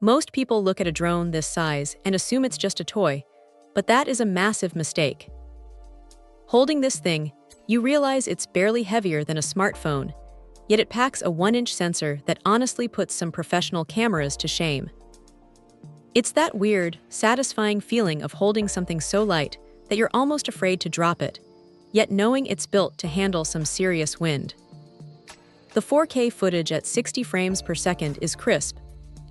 Most people look at a drone this size and assume it's just a toy, but that is a massive mistake. Holding this thing, you realize it's barely heavier than a smartphone, yet it packs a 1-inch sensor that honestly puts some professional cameras to shame. It's that weird, satisfying feeling of holding something so light that you're almost afraid to drop it, yet knowing it's built to handle some serious wind. The 4K footage at 60 frames per second is crisp,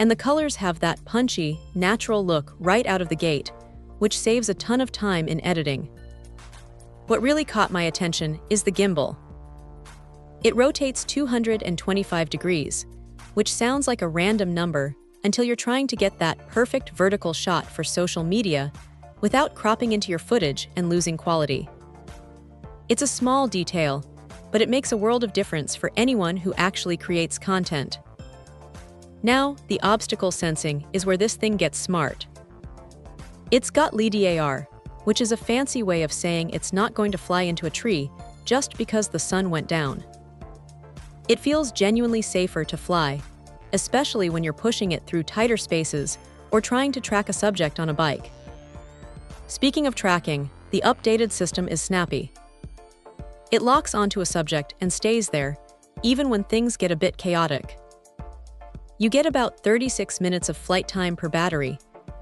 and the colors have that punchy, natural look right out of the gate, which saves a ton of time in editing. What really caught my attention is the gimbal. It rotates 225 degrees, which sounds like a random number until you're trying to get that perfect vertical shot for social media without cropping into your footage and losing quality. It's a small detail, but it makes a world of difference for anyone who actually creates content. Now, the obstacle sensing is where this thing gets smart. It's got LiDAR, which is a fancy way of saying it's not going to fly into a tree just because the sun went down. It feels genuinely safer to fly, especially when you're pushing it through tighter spaces or trying to track a subject on a bike. Speaking of tracking, the updated system is snappy. It locks onto a subject and stays there, even when things get a bit chaotic. You get about 36 minutes of flight time per battery,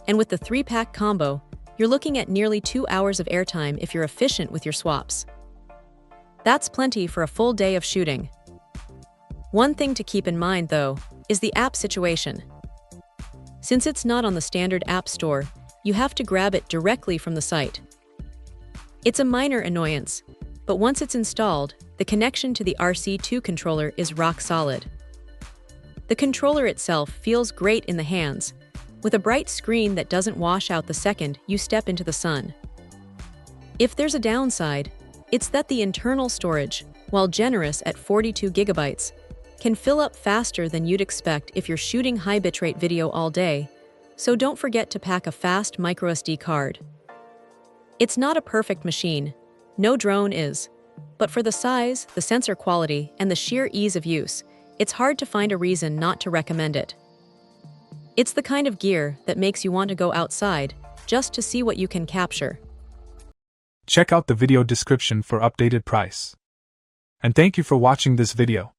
and with the 3-pack combo, you're looking at nearly 2 hours of airtime if you're efficient with your swaps. That's plenty for a full day of shooting. One thing to keep in mind, though, is the app situation. Since it's not on the standard app store, you have to grab it directly from the site. It's a minor annoyance, but once it's installed, the connection to the RC2 controller is rock solid. The controller itself feels great in the hands, with a bright screen that doesn't wash out the second you step into the sun. If there's a downside, it's that the internal storage, while generous at 42 gigabytes, can fill up faster than you'd expect if you're shooting high bitrate video all day, so don't forget to pack a fast microSD card. It's not a perfect machine, no drone is, but for the size, the sensor quality, and the sheer ease of use, it's hard to find a reason not to recommend it. It's the kind of gear that makes you want to go outside just to see what you can capture. Check out the video description for updated price. And thank you for watching this video.